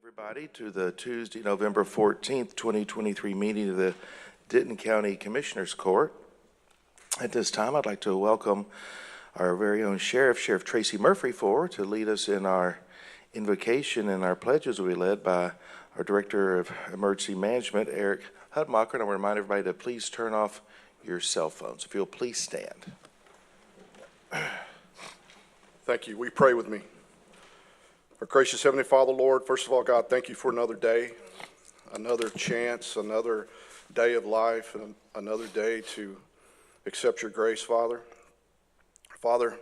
Everybody to the Tuesday, November 14th, 2023 meeting of the Denton County Commissioners Court. At this time, I'd like to welcome our very own Sheriff Tracy Murphy forward to lead us in our invocation, and our pledges will be led by our Director of Emergency Management, Eric Hudmacher. And I want to remind everybody to please turn off your cell phones. If you'll please stand. Thank you. Will you pray with me? Our gracious Heavenly Father, Lord, first of all, God, thank you for another day, another chance, another day of life, and another day to accept your grace, Father. Father,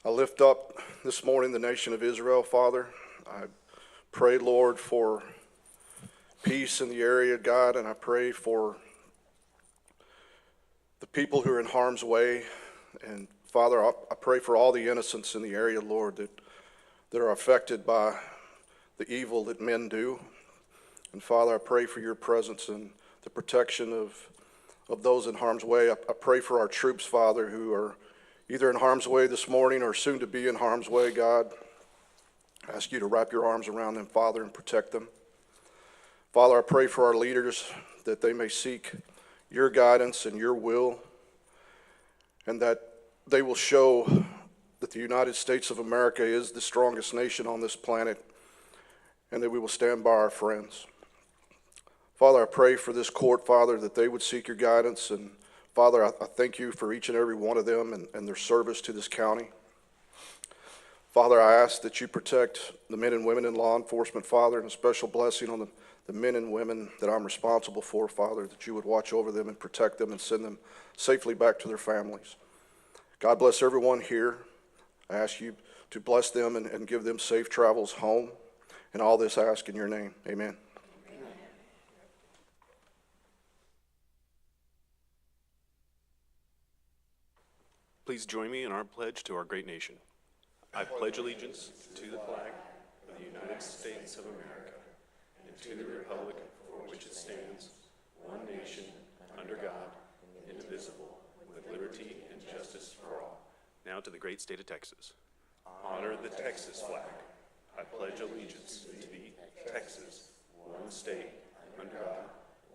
I lift up this morning the nation of Israel, Father. I pray, Lord, for peace in the area, God, and I pray for the people who are in harm's way. And Father, I pray for all the innocents in the area, Lord, that are affected by the evil that men do. And Father, I pray for your presence and the protection of those in harm's way. I pray for our troops, Father, who are either in harm's way this morning or soon to be in harm's way, God. I ask you to wrap your arms around them, Father, and protect them. Father, I pray for our leaders that they may seek your guidance and your will, and that they will show that the United States of America is the strongest nation on this planet, and that we will stand by our friends. Father, I pray for this court, Father, that they would seek your guidance. And Father, I thank you for each and every one of them and their service to this county. Father, I ask that you protect the men and women in law enforcement, Father, and a special blessing on the men and women that I'm responsible for, Father, that you would watch over them and protect them and send them safely back to their families. God bless everyone here. I ask you to bless them and give them safe travels home. And all this I ask in your name. Amen. Please join me in our pledge to our great nation. I pledge allegiance to the flag of the United States of America and to the republic for which it stands, one nation, under God, indivisible, with liberty and justice for all. Now to the great state of Texas. Honor the Texas flag. I pledge allegiance to the Texas, one state, under God,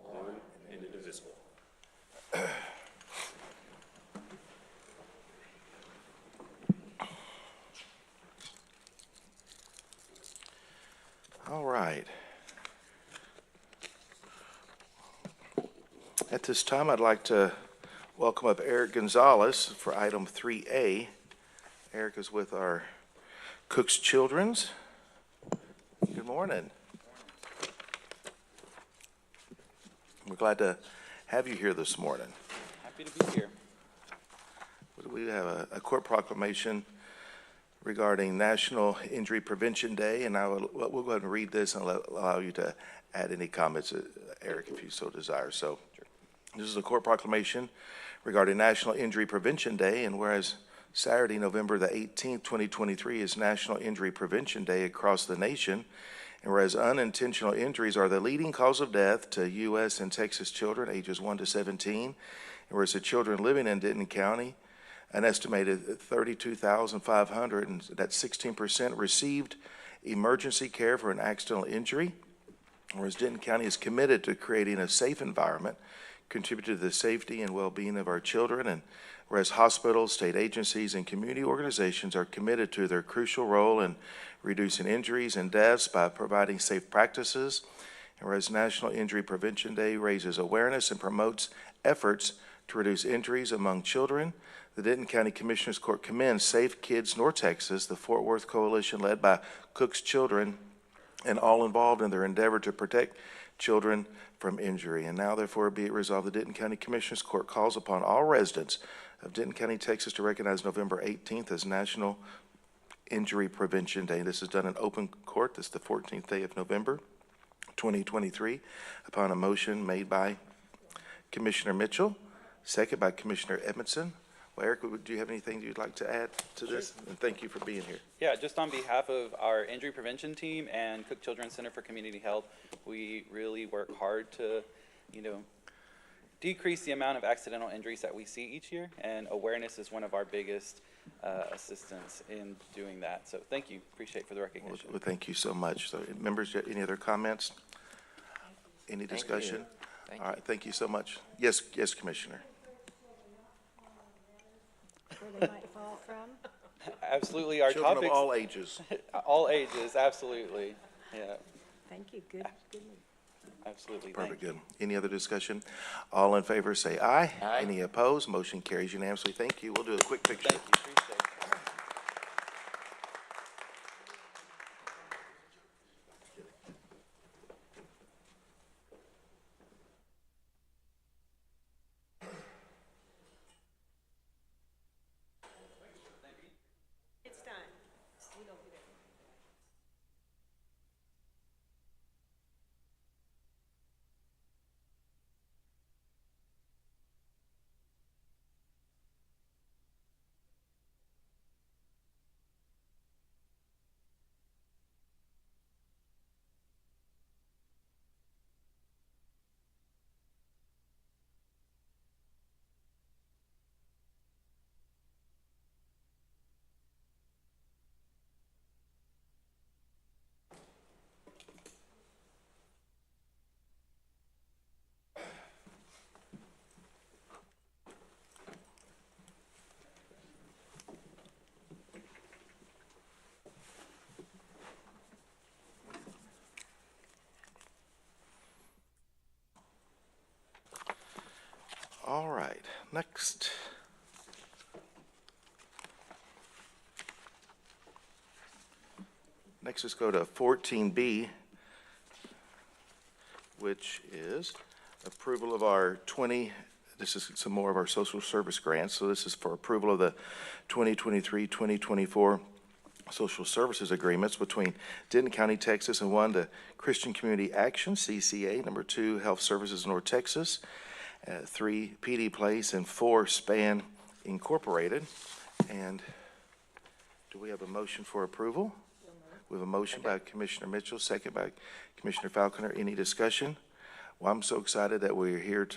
one and indivisible. All right. At this time, I'd like to welcome up Eric Gonzalez for item 3A. Eric is with our Cook's Children's. Good morning. We're glad to have you here this morning. Happy to be here. We have a court proclamation regarding National Injury Prevention Day, and we'll go ahead and read this and allow you to add any comments, Eric, if you so desire. So, this is a court proclamation regarding National Injury Prevention Day, and whereas Saturday, November the 18th, 2023 is National Injury Prevention Day across the nation, and whereas unintentional injuries are the leading cause of death to U.S. and Texas children ages 1 to 17, and whereas the children living in Denton County, an estimated 32,500, and that's 16%, received emergency care for an accidental injury, whereas Denton County is committed to creating a safe environment, contribute to the safety and well-being of our children, and whereas hospitals, state agencies, and community organizations are committed to their crucial role in reducing injuries and deaths by providing safe practices, and whereas National Injury Prevention Day raises awareness and promotes efforts to reduce injuries among children, the Denton County Commissioners Court commends Safe Kids North Texas, the Fort Worth Coalition led by Cook's Children, and all involved in their endeavor to protect children from injury. And now, therefore, be it resolved, the Denton County Commissioners Court calls upon all residents of Denton County, Texas to recognize November 18th as National Injury Prevention Day. This is done in open court. This is the 14th day of November, 2023, upon a motion made by Commissioner Mitchell, second by Commissioner Edmondson. Well, Eric, do you have anything you'd like to add to this? Sure. And thank you for being here. Yeah, just on behalf of our injury prevention team and Cook Children's Center for Community Health, we really work hard to, decrease the amount of accidental injuries that we see each year, and awareness is one of our biggest assistance in doing that. So thank you. Appreciate for the recognition. Well, thank you so much. So, members, any other comments? Any discussion? All right, thank you so much. Yes, yes, Commissioner. Where they might fall from. Absolutely. Our Children of topics, all ages. all ages, absolutely. Yeah, Thank you, good. absolutely. Perfect, Thank good. Any other discussion? All in favor, say aye. Aye. Any opposed? Motion carries unanimously. Thank you. We'll do a quick picture. Thank you. Appreciate it. It's done. We don't do that. All right, next. Next, let's go to 14B, which is approval of our this is some more of our social service grants. So this is for approval of the 2023-2024 social services agreements between Denton County, Texas, and one, the Christian Community Action, CCA, number 2, Health Services North Texas, 3, PD Place, and 4, Span Incorporated. And do we have a motion for approval? We have a motion by Commissioner Mitchell, second by Commissioner Falconer. Any discussion? Well, I'm so excited that we're here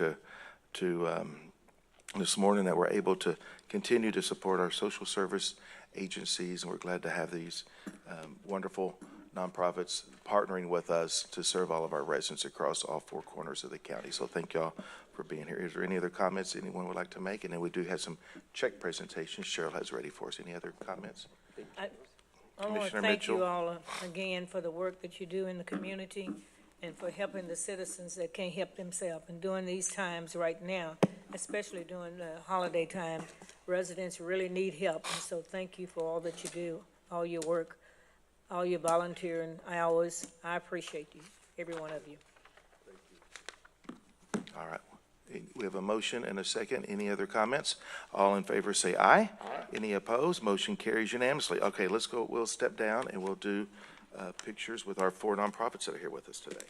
this morning, that we're able to continue to support our social service agencies, and we're glad to have these wonderful nonprofits partnering with us to serve all of our residents across all 4 corners of the county. So thank y'all for being here. Is there any other comments anyone would like to make? And then we do have some check presentations Cheryl has ready for us. Any other comments? I want to Commissioner thank you Mitchell. all again for the work that you do in the community and for helping the citizens that can't help themselves. And during these times right now, especially during the holiday time, residents really need help. And so thank you for all that you do, all your work, all your volunteering hours. I appreciate you, every one of you. All right. We have a motion and a second. Any other comments? All in favor say aye. Aye. Any opposed? Motion carries unanimously. Okay, let's go. We'll step down and we'll do pictures with our 4 nonprofits that are here with us today.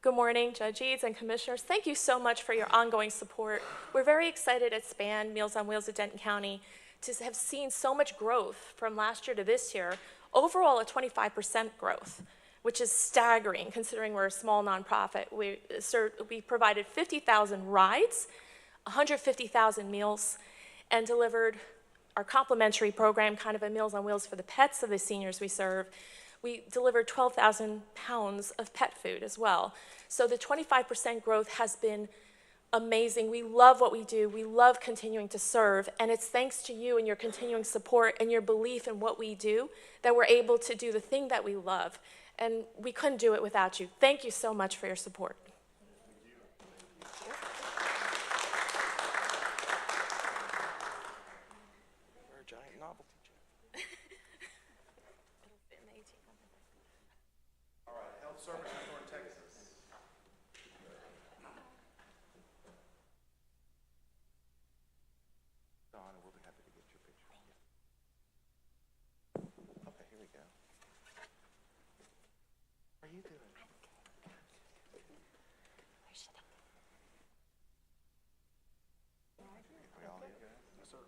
Good morning, Judge Eads and Commissioners. Thank you so much for your ongoing support. We're very excited at SPAN, Meals on Wheels of Denton County, to have seen so much growth from last year to this year. Overall, a 25% growth, which is staggering considering we're a small nonprofit. We provided 50,000 rides, 150,000 meals, and delivered our complimentary program, kind of a Meals on Wheels for the pets of the seniors we serve. We delivered 12,000 pounds of pet food as well. So the 25% growth has been amazing. We love what we do. We love continuing to serve. And it's thanks to you and your continuing support and your belief in what we do that we're able to do the thing that we love. And we couldn't do it without you. Thank you so much for your support. We're a giant novelty check. All right, Health Services North Texas. Donna, we'll be happy to get your picture. Okay, here we go. How are you doing? We all here, guys? Yes, sir.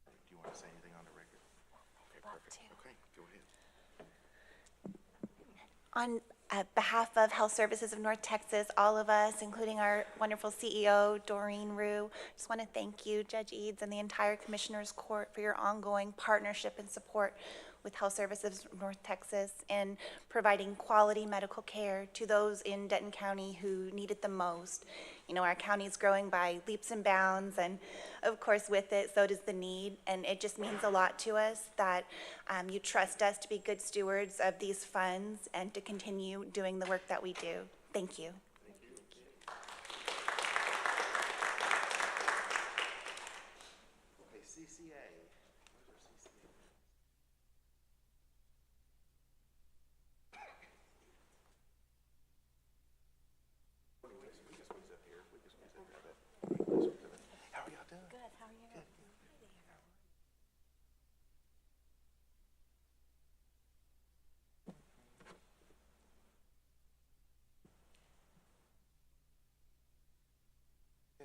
Do you want to say anything on the record? Okay, perfect. Okay, go ahead. On behalf of Health Services of North Texas, all of us, including our wonderful CEO, Doreen Rue, just want to thank you, Judge Eads, and the entire Commissioner's Court for your ongoing partnership and support with Health Services of North Texas in providing quality medical care to those in Denton County who need it the most. You know, our county is growing by leaps and bounds, and of course with it, so does the need, and it just means a lot to us that you trust us to be good stewards of these funds and to continue doing the work that we do. Thank you. Okay, CCA. Where's our CCA? We can squeeze up here. We can squeeze up here. How are y'all doing? Good, how are you? Good.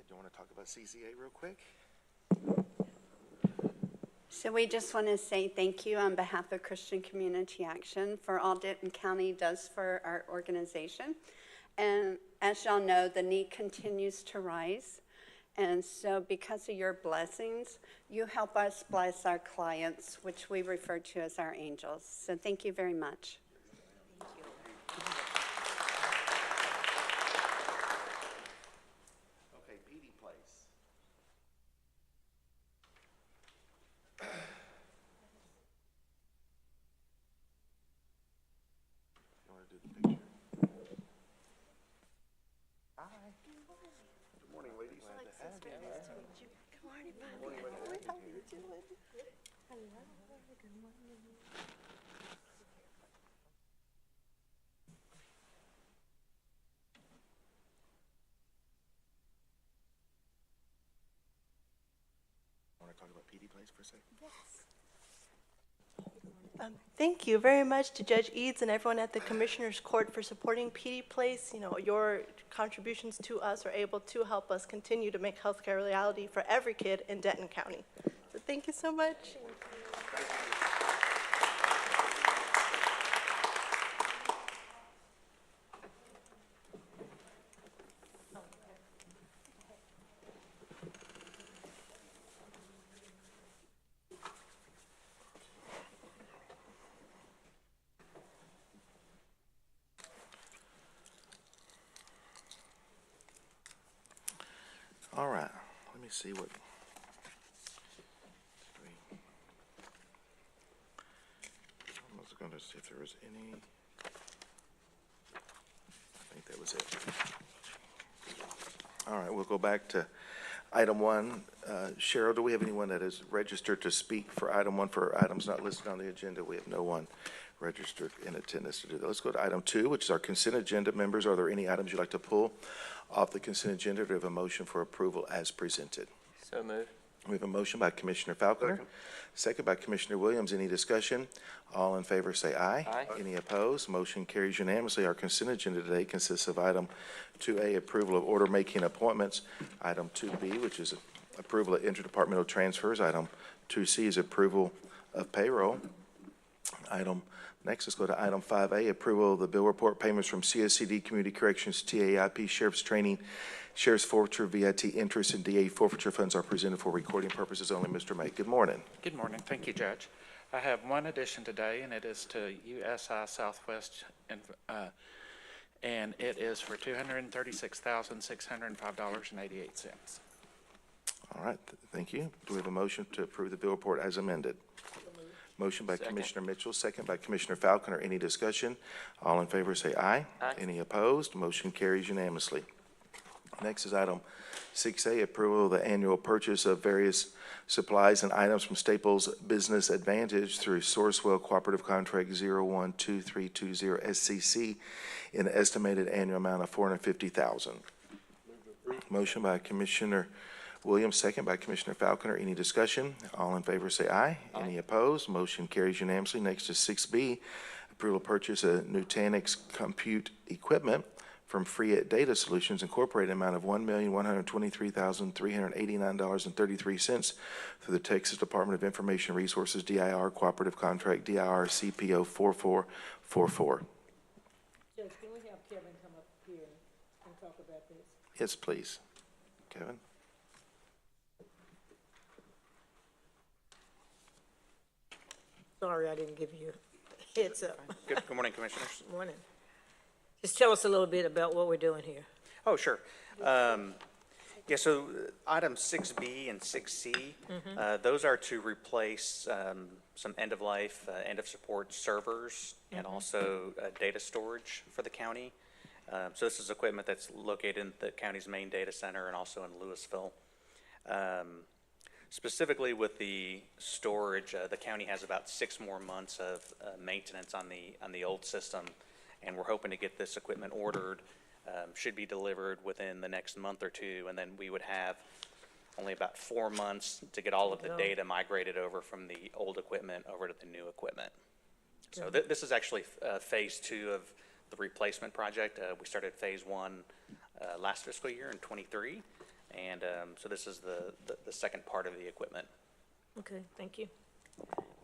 Do you want to talk about CCA real quick? So we just want to say thank you on behalf of Christian Community Action for all Denton County does for our organization. And as y'all know, the need continues to rise. And so because of your blessings, you help us bless our clients, which we refer to as our angels. So thank you very much. Okay, PD Place. You want to do the picture? Hi. Good morning, ladies. Glad to have you here. Good morning, Bobby. How are you doing? Hello, good morning. Want to talk about PD Place for a second? Thank you very much to Judge Eads and everyone at the Commissioner's Court for supporting PD Place. You know, your contributions to us are able to help us continue to make healthcare a reality for every kid in Denton County. So thank you so much. All right, let me see what. I was going to see if there was any. I think that was it. All right, we'll go back to item one. Cheryl, do we have anyone that is registered to speak for item one for items not listed on the agenda? We have no one registered in attendance to do that. Let's go to item two, which is our consent agenda. Members, are there any items you'd like to pull off the consent agenda? Do we have a motion for approval as presented? So moved. We have a motion by Commissioner Falconer, second by Commissioner Williams. Any discussion? All in favor say aye. Aye. Any opposed? Motion carries unanimously. Our consent agenda today consists of item 2A, approval of order making appointments, item 2B, which is approval of interdepartmental transfers, item 2C is approval of payroll. Next, let's go to item 5A, approval of the bill report payments from CSCD, Community Corrections, TAIP, Sheriff's Training, Sheriff's Forfeiture, VIT interest, and DA forfeiture funds are presented for recording purposes only. Mr. May, good morning. Good morning. Thank you, Judge. I have one addition today, and it is to USI Southwest, and it is for $236,605.88. All right, thank you. Do we have a motion to approve the bill report as amended? Motion by Commissioner Mitchell, second by Commissioner Falconer. Any discussion? All in favor say aye. Aye. Any opposed? Motion carries unanimously. Next is item 6A, approval of the annual purchase of various supplies and items from Staples Business Advantage through Sourcewell Cooperative Contract 012320 SCC in the estimated annual amount of $450,000. Motion by Commissioner Williams, second by Commissioner Falconer. Any discussion? All in favor say aye. Aye. Any opposed? Motion carries unanimously. Next is 6B, approval of purchase of Nutanix compute equipment from Free Data Solutions Incorporated, amount of $1,123,389.33 through the Texas Department of Information Resources, DIR Cooperative Contract, DIR CPO 4444. Judge, can we have Kevin come up here and talk about this? Yes, please. Kevin? Sorry, I didn't give you a heads up. Good morning, Commissioners. Morning. Just tell us a little bit about what we're doing here. Oh, sure. So items 6B and 6C, those are to replace some end-of-life, end-of-support servers and also data storage for the county. So this is equipment that's located in the county's main data center and also in Louisville. Specifically with the storage, the county has about 6 more months of maintenance on the old system, and we're hoping to get this equipment ordered. Should be delivered within the next month or two, and then we would have only about 4 months to get all of the data migrated over from the old equipment over to the new equipment. So this is actually phase 2 of the replacement project. We started phase 1 last fiscal year in '23. And so this is the second part of the equipment. Okay, thank you.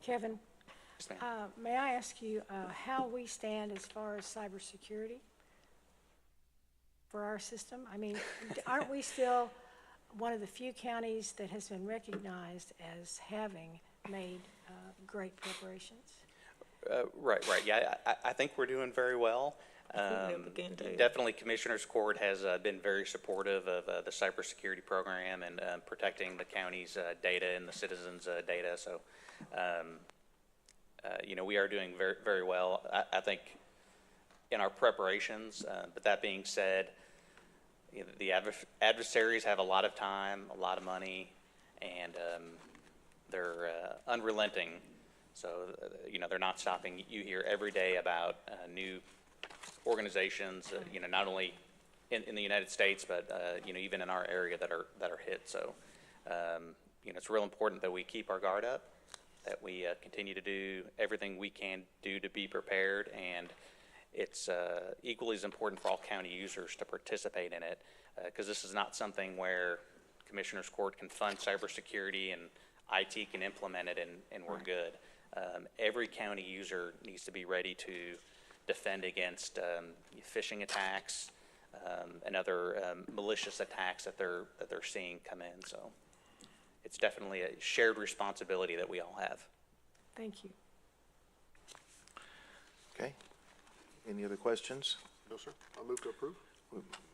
Kevin, Yes, ma'am. may I ask you how we stand as far as cybersecurity for our system? I mean, aren't we still one of the few counties that has been recognized as having made great preparations? Right. Yeah, I think we're doing very well. Definitely, Commissioners Court has been very supportive of the cybersecurity program and protecting the county's data and the citizens' data. So, we are doing very, very well. I think in our preparations. But that being said, the adversaries have a lot of time, a lot of money, and they're unrelenting. So, they're not stopping. You hear every day about new organizations, not only in the United States, but even in our area that are hit. So, it's real important that we keep our guard up, that we continue to do everything we can do to be prepared, and it's equally as important for all county users to participate in it, because this is not something where Commissioners Court can fund cybersecurity and IT can implement it and we're good. Every county user needs to be ready to defend against phishing attacks and other malicious attacks that they're seeing come in. So it's definitely a shared responsibility that we all have. Thank you. Okay. Any other questions? No, sir. I'll move to approve.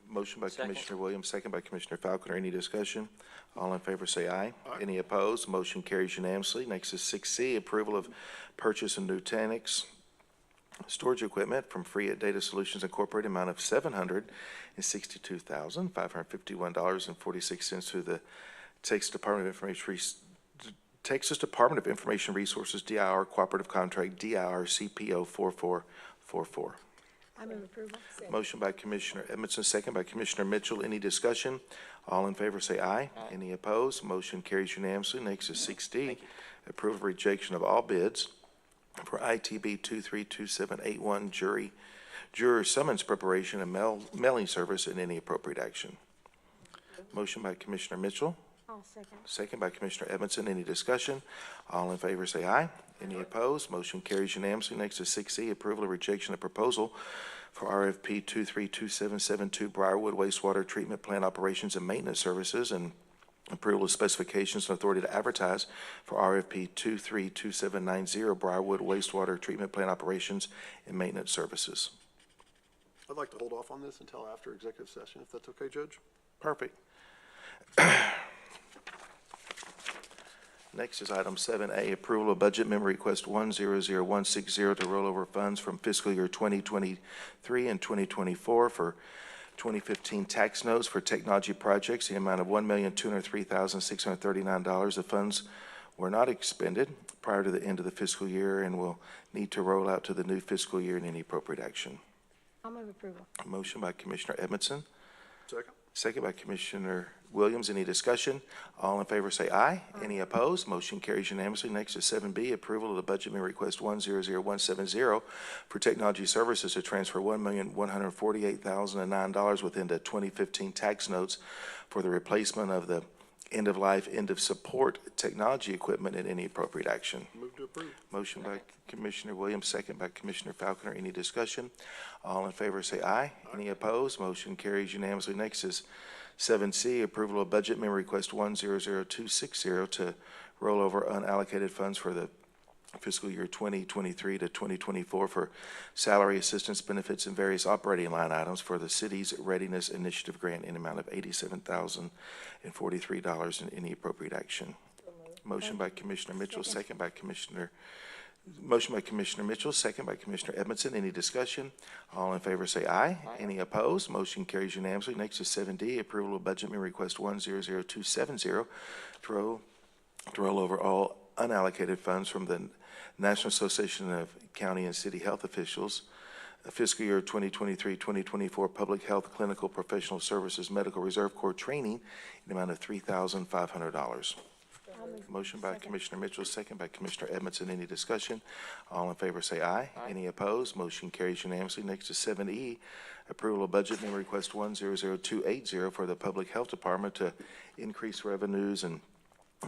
Motion by Second. Commissioner Williams, second by Commissioner Falconer. Any discussion? All in favor say aye. Aye. Any opposed? Motion carries unanimously. Next is 6C, approval of purchase of Nutanix storage equipment from Free Data Solutions Incorporated, amount of $762,551.46 through the Texas Department of Information Resources, DIR Cooperative Contract, DIR CPO 4444. I move approval. Motion by Commissioner Edmondson, second by Commissioner Mitchell. Any discussion? All in favor say aye. Any opposed? Motion carries unanimously. Next is 6D, approve of rejection of all bids for ITB 232781 juror summons preparation and mailing service and any appropriate action. Motion by Commissioner Mitchell, I'll second. second by Commissioner Edmondson. Any discussion? All in favor say aye. Any opposed? Motion carries unanimously. Next is 6E, approval of rejection of proposal for RFP 232772 Briarwood wastewater treatment plant operations and maintenance services, and approval of specifications and authority to advertise for RFP 232790 Briarwood wastewater treatment plant operations and maintenance services. I'd like to hold off on this until after executive session, if that's okay, Judge? Perfect. Next is item 7A, approval of budget member request 100160 to roll over funds from fiscal year 2023 and 2024 for 2015 tax notes for technology projects, the amount of $1,203,639. The funds were not expended prior to the end of the fiscal year and will need to roll out to the new fiscal year in any appropriate action. I'll move approval. Motion by Commissioner Edmondson, Second. second by Commissioner Williams. Any discussion? All in favor say aye. Any opposed? Motion carries unanimously. Next is 7B, approval of the budget amendment request 100170 for technology services to transfer $1,148,009 within the 2015 tax notes for the replacement of the end-of-life, end-of-support technology equipment and any appropriate action. Move to approve. Motion by Commissioner Williams, second by Commissioner Falconer. Any discussion? All in favor say aye. Any opposed? Motion carries unanimously. Next is 7C, approval of budget amendment request 100260 to roll over unallocated funds for the fiscal year 2023 to 2024 for salary assistance benefits and various operating line items for the city's readiness initiative grant in amount of $87,043 in any appropriate action. Motion by Commissioner Mitchell, second by Commissioner Mitchell, second by Commissioner Edmondson. Any discussion? All in favor say aye. Any opposed? Motion carries unanimously. Next is 7D, approval of budget amendment request 100270 to roll over all unallocated funds from the National Association of County and City Health Officials fiscal year 2023-2024 Public Health Clinical Professional Services Medical Reserve Corps training in the amount of $3,500. Motion by Commissioner Mitchell, second by Commissioner Edmondson. Any discussion? All in favor say aye. Any opposed? Motion carries unanimously. Next is 7E, approval of budget amendment request 100280 for the Public Health Department to increase revenues and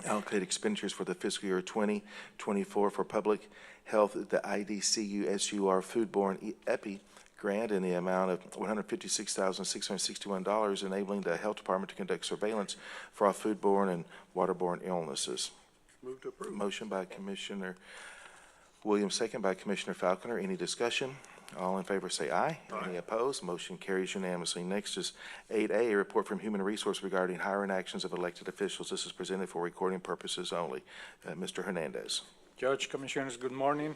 allocate expenditures for the fiscal year 2024 for public health, the IDCU SUR foodborne EPI grant in the amount of $156,661, enabling the health department to conduct surveillance for all foodborne and waterborne illnesses. Move to approve. Motion by Commissioner Williams, second by Commissioner Falconer. Any discussion? All in favor say aye. Any opposed? Motion carries unanimously. Next is 8A, a report from Human Resource regarding hiring actions of elected officials. This is presented for recording purposes only. Mr. Hernandez. Judge, Commissioners, good morning.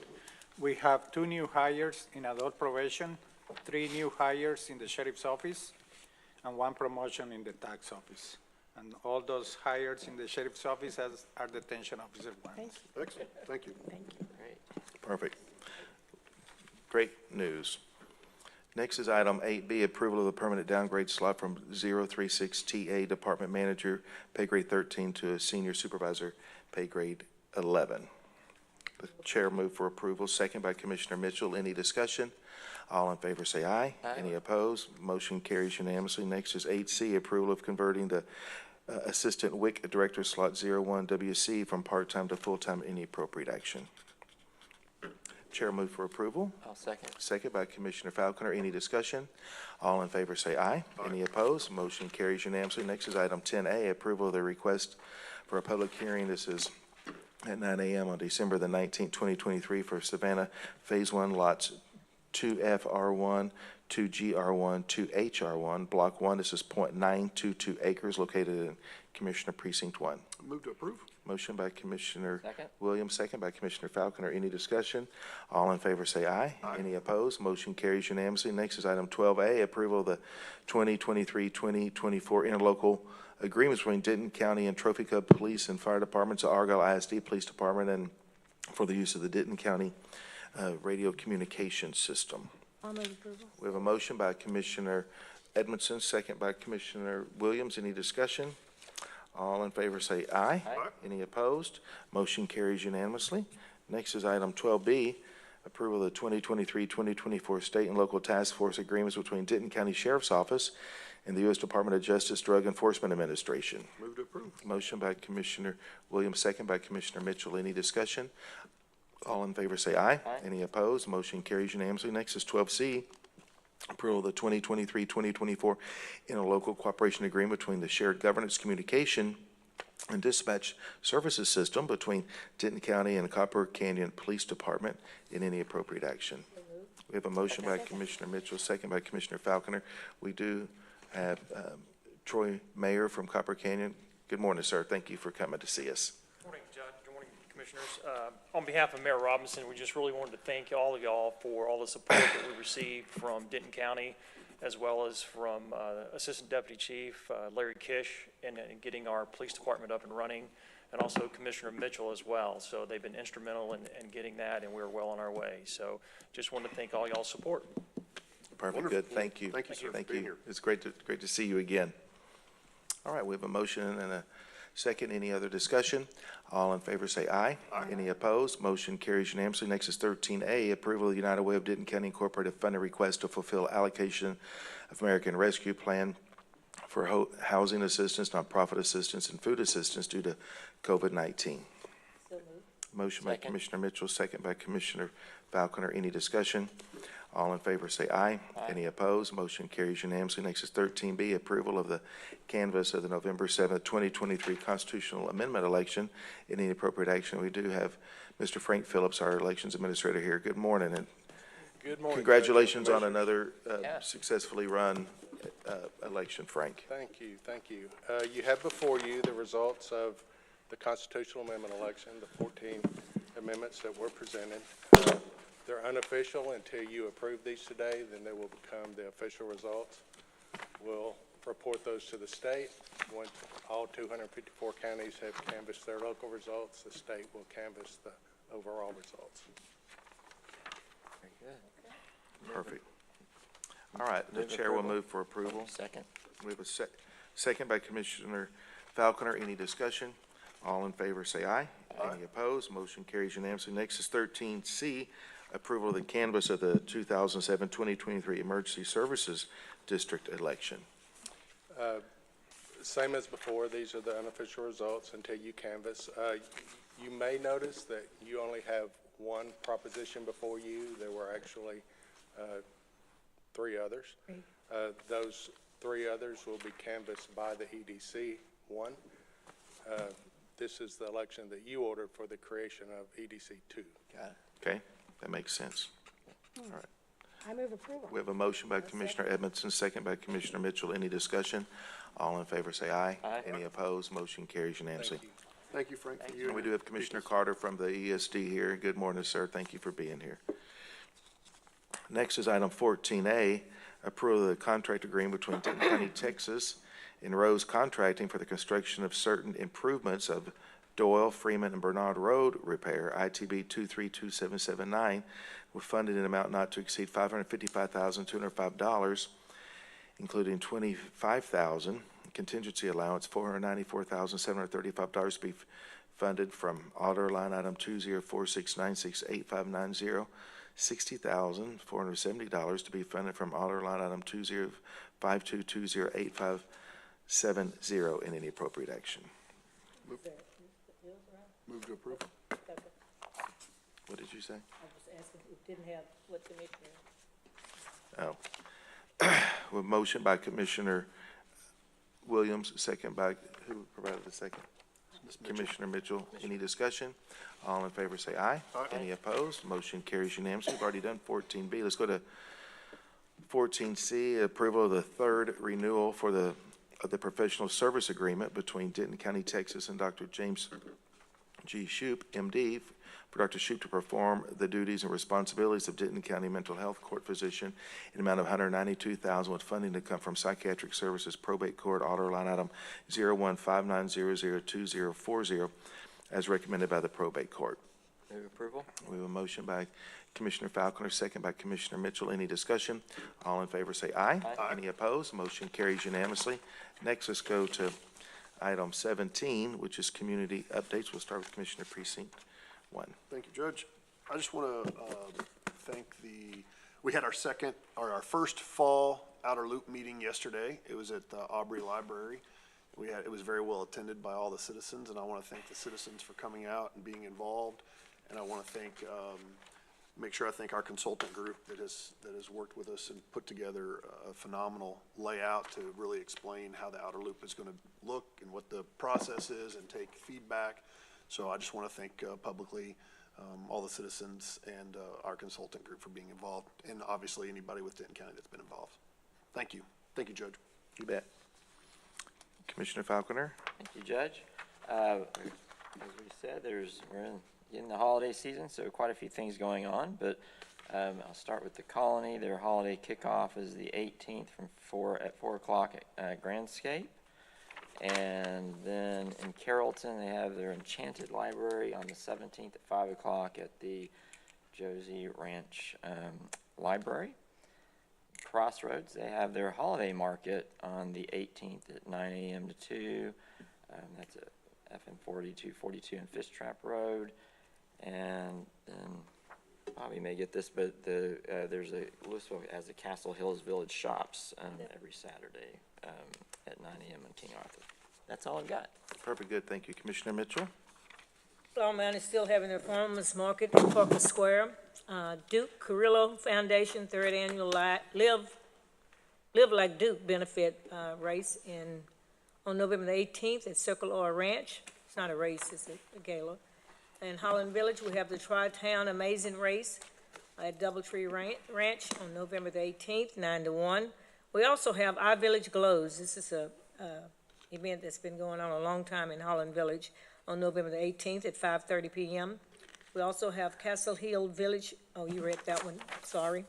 We have 2 new hires in adult probation, 3 new hires in the sheriff's office, and 1 promotion in the tax office. And all those hires in the sheriff's office are detention officer ones. Thank you. Excellent. Thank you. Thank you. Perfect. Great news. Next is item 8B, approval of the permanent downgrade slot from 036 TA Department Manager, pay grade 13, to a Senior Supervisor, pay grade 11. The chair move for approval, second by Commissioner Mitchell. Any discussion? All in favor say aye. Any opposed? Motion carries unanimously. Next is 8C, approval of converting the Assistant WIC Director slot 01WC from part-time to full-time. Any appropriate action? Chair move for approval. I'll second. Second by Commissioner Falconer. Any discussion? All in favor say aye. Any opposed? Motion carries unanimously. Next is item 10A, approval of the request for a public hearing. This is at 9 a.m. on December the 19th, 2023 for Savannah Phase 1 lots 2FR1, 2GR1, 2HR1, Block 1. This is .922 acres located in Commissioner Precinct 1. Move to approve. Motion by Commissioner Second. Williams, second by Commissioner Falconer. Any discussion? All in favor say aye. Any opposed? Motion carries unanimously. Next is item 12A, approval of the 2023-2024 interlocal agreements between Denton County and Trophy Cub Police and Fire Departments, the Argyle ISD Police Department, and for the use of the Denton County radio communication system. I'll move approval. We have a motion by Commissioner Edmondson, second by Commissioner Williams. Any discussion? All in favor say aye. Aye. Any opposed? Motion carries unanimously. Next is item 12B, approval of the 2023-2024 state and local task force agreements between Denton County Sheriff's Office and the U.S. Department of Justice Drug Enforcement Administration. Move to approve. Motion by Commissioner Williams, second by Commissioner Mitchell. Any discussion? All in favor say aye. Aye. Any opposed? Motion carries unanimously. Next is 12C, approval of the 2023-2024 interlocal cooperation agreement between the Shared Governance Communication and Dispatch Services System between Denton County and Copper Canyon Police Department in any appropriate action. We have a motion by Commissioner Mitchell, second by Commissioner Falconer. We do have Troy Mayer from Copper Canyon. Good morning, sir. Thank you for coming to see us. Good morning, Judge. Good morning, Commissioners. On behalf of Mayor Robinson, we just really wanted to thank all of y'all for all the support that we received from Denton County, as well as from Assistant Deputy Chief Larry Kish in getting our police department up and running, and also Commissioner Mitchell as well. So they've been instrumental in getting that, and we're well on our way. So just wanted to thank all y'all's support. Perfect, Wonderful. good, thank you. Thank you, sir, for Thank being you. here. It's great to see you again. All right, we have a motion and a second. Any other discussion? All in favor say aye. Aye. Any opposed? Motion carries unanimously. Next is 13A, approval of the United Way of Denton County Incorporated funding request to fulfill allocation of American Rescue Plan for housing assistance, nonprofit assistance, and food assistance due to COVID-19. Motion by Second. Commissioner Mitchell, second by Commissioner Falconer. Any discussion? All in favor say aye. Aye. Any opposed? Motion carries unanimously. Next is 13B, approval of the canvass of the November 7th, 2023 constitutional amendment election. Any appropriate action? We do have Mr. Frank Phillips, our elections administrator here. Good morning, and Good morning. congratulations on Judge and another Yeah. successfully run election, Frank. Thank you, thank you. You have before you the results of the constitutional amendment election, the 14 amendments that were presented. They're unofficial until you approve these today, then they will become the official results. We'll report those to the state. Once all 254 counties have canvassed their local results, the state will canvass the overall results. Very good. Perfect. All right, the Move chair will approval. move for approval. Second. We have a second by Commissioner Falconer. Any discussion? All in favor say aye. Any opposed? Motion carries unanimously. Next is 13C, approval of the canvass of the 2007-2023 Emergency Services District election. Same as before, these are the unofficial results until you canvass. You may notice that you only have one proposition before you. There were actually 3 others. Those 3 others will be canvassed by the EDC 1. This is the election that you ordered for the creation of EDC 2. Got it. Okay, that makes sense. All right. I move approval. We have a motion by Commissioner Edmondson, second by Commissioner Mitchell. Any discussion? All in favor say aye. Aye. Any opposed? Motion carries unanimously. Thank you. Thank you, Frank, for you. And we do have Commissioner Carter from the ESD here. Good morning, sir. Thank you for being here. Next is item 14A, approval of the contract agreement between Denton County, Texas and Rose Contracting for the construction of certain improvements of Doyle, Freeman, and Bernard Road repair, ITB 232779, were funded in an amount not to exceed $555,205, including $25,000 contingency allowance, $494,735 to be funded from auditor line item 20469685990, $60,470 to be funded from auditor line item 20522085770 in any appropriate action. Move to approve. What did you say? I was asking who didn't have what commissioner. Oh. With motion by Commissioner Williams, second by, who provided the second? Commissioner Mitchell. Any discussion? All in favor say aye. Aye. Any opposed? Motion carries unanimously. We've already done 14B. Let's go to 14C, approval of the third renewal for the professional service agreement between Denton County, Texas and Dr. James G. Shoup, MD, for Dr. Shoup to perform the duties and responsibilities of Denton County Mental Health Court Physician in an amount of $192,000 with funding to come from Psychiatric Services Probate Court, auditor line item 0159002040, as recommended by the Probate Court. Move approval. We have a motion by Commissioner Falconer, second by Commissioner Mitchell. Any discussion? All in favor say aye. Aye. Any opposed? Motion carries unanimously. Next, let's go to item 17, which is community updates. We'll start with Commissioner Precinct 1. Thank you, Judge. I just want to thank we had our first fall Outer Loop meeting yesterday. It was at the Aubrey Library. It was very well attended by all the citizens, and I want to thank the citizens for coming out and being involved. And I want to make sure I thank our consultant group that has worked with us and put together a phenomenal layout to really explain how the Outer Loop is going to look and what the process is and take feedback. So I just want to thank publicly all the citizens and our consultant group for being involved, and obviously anybody with Denton County that's been involved. Thank you. Thank you, Judge. You bet. Commissioner Falconer? Thank you, Judge. As we said, we're in the holiday season, so quite a few things going on, but I'll start with the Colony. Their holiday kickoff is the 18th at 4 o'clock at Grandscape. And then in Carrollton, they have their Enchanted Library on the 17th at 5 o'clock at the Josie Ranch Library. Crossroads, they have their holiday market on the 18th at 9 a.m. to 2. That's at FM 4242 and Fish Trap Road. And then, Bobby may get this, but there's Louisville has the Castle Hills Village Shops every Saturday at 9 a.m. in King Arthur. That's all I've got. Perfect, good. Thank you. Commissioner Mitchell? Flower Mound is still having their farmers market in Parker Square. Duke Carrillo Foundation third annual Live Like Duke benefit race on November the 18th at Circle R Ranch. It's not a race, it's a gala. In Holland Village, we have the Tri-Town Amazing Race at Doubletree Ranch on November the 18th, 9 to 1. We also have Our Village Glows. This is a event that's been going on a long time in Holland Village on November the 18th at 5:30 p.m. We also have Castle Hill Village. Oh, you read that one. Sorry.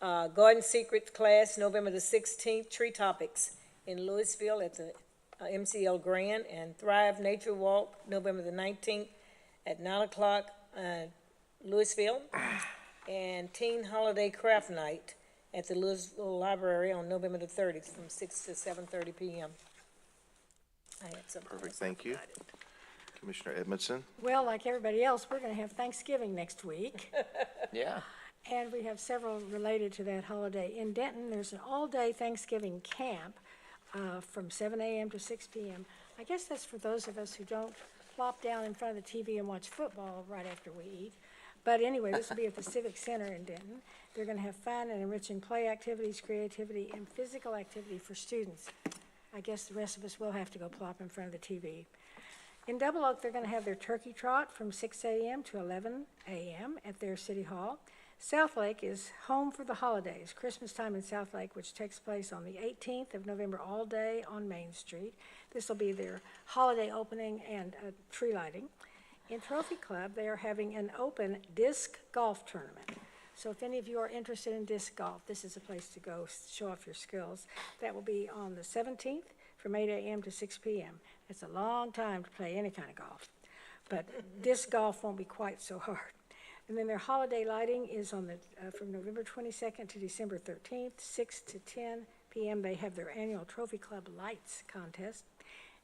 Garden Secret class, November the 16th. Tree Topics in Louisville at the MCL Grand, and Thrive Nature Walk, November the 19th at 9 o'clock, Louisville, and Teen Holiday Craft Night at the Louisville Library on November the 30th from 6 to 7:30 p.m. I had something. Perfect, thank you. Commissioner Edmondson? Well, like everybody else, we're going to have Thanksgiving next week. Yeah. And we have several related to that holiday. In Denton, there's an all-day Thanksgiving camp from 7 a.m. to 6 p.m. I guess that's for those of us who don't plop down in front of the TV and watch football right after we eat. But anyway, this will be at the Civic Center in Denton. They're going to have fun and enriching play activities, creativity, and physical activity for students. I guess the rest of us will have to go plop in front of the TV. In Double Oak, they're going to have their turkey trot from 6 a.m. to 11 a.m. at their City Hall. Southlake is home for the holidays, Christmas time in Southlake, which takes place on the 18th of November all day on Main Street. This will be their holiday opening and tree lighting. In Trophy Club, they are having an open disc golf tournament. So if any of you are interested in disc golf, this is a place to go show off your skills. That will be on the 17th from 8 a.m. to 6 p.m. It's a long time to play any kind of golf, but disc golf won't be quite so hard. And then their holiday lighting is on from November 22nd to December 13th, 6 to 10 p.m. They have their annual Trophy Club Lights contest.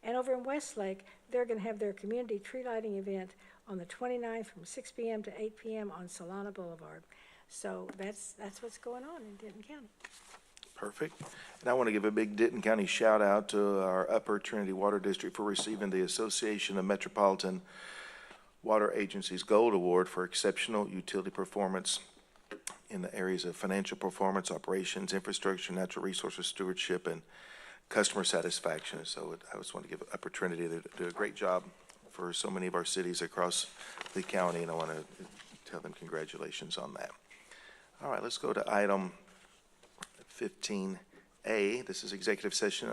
And over in Westlake, they're going to have their community tree lighting event on the 29th from 6 p.m. to 8 p.m. on Solana Boulevard. So that's what's going on in Denton County. Perfect. And I want to give a big Denton County shout out to our Upper Trinity Water District for receiving the Association of Metropolitan Water Agencies Gold Award for exceptional utility performance in the areas of financial performance, operations, infrastructure, natural resources stewardship, and customer satisfaction. So I just want to give Upper Trinity, they do a great job for so many of our cities across the county, and I want to tell them congratulations on that. All right, let's go to item 15A. This is executive session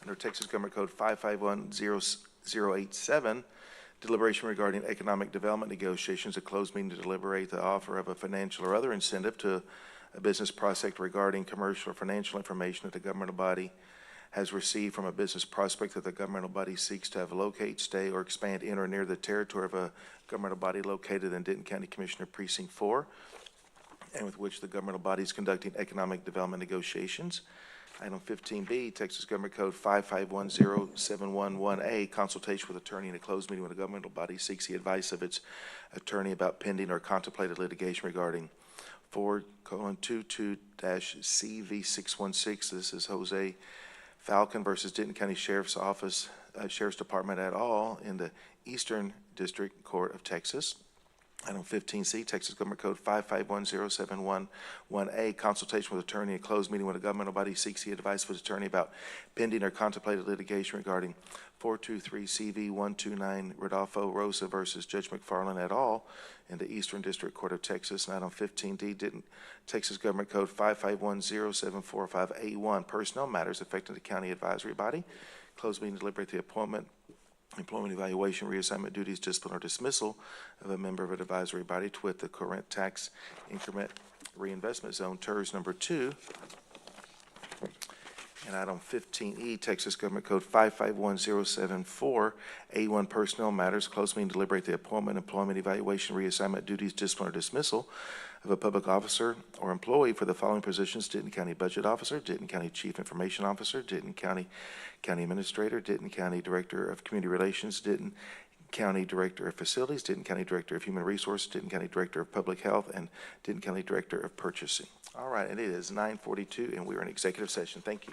under Texas Government Code 5510087, deliberation regarding economic development negotiations, a closed meeting to deliberate the offer of a financial or other incentive to a business prospect regarding commercial or financial information that the governmental body has received from a business prospect that the governmental body seeks to have locate, stay, or expand in or near the territory of a governmental body located in Denton County Commissioner Precinct 4. and with which the governmental body is conducting economic development negotiations. Item 15B, Texas Government Code 5510711A, consultation with attorney in a closed meeting when a governmental body seeks the advice of its attorney about pending or contemplated litigation regarding 4:22-CV616. This is Jose Falcon versus Denton County Sheriff's Office, Sheriff's Department et al. In the Eastern District Court of Texas. Item 15C, Texas Government Code 5510711A, consultation with attorney in a closed meeting when a governmental body seeks the advice of its attorney about pending or contemplated litigation regarding 423CV129 Rodolfo Rosa versus Judge McFarland et al. In the Eastern District Court of Texas. And item 15D, Texas Government Code 5510745A1, personnel matters affecting the county advisory body. Closed meeting to deliberate the appointment, employment evaluation, reassignment duties, discipline, or dismissal of a member of an advisory body to wit the current tax increment reinvestment zone, TERS number 2. And item 15E, Texas Government Code 5510748A1, personnel matters, closed meeting to deliberate the appointment, employment evaluation, reassignment duties, discipline, or dismissal of a public officer or employee for the following positions: Denton County Budget Officer, Denton County Chief Information Officer, Denton County Administrator, Denton County Director of Community Relations, Denton County Director of Facilities, Denton County Director of Human Resources, Denton County Director of Public Health, and Denton County Director of Purchasing. All right, and it is 9:42, and we are in executive session. Thank you.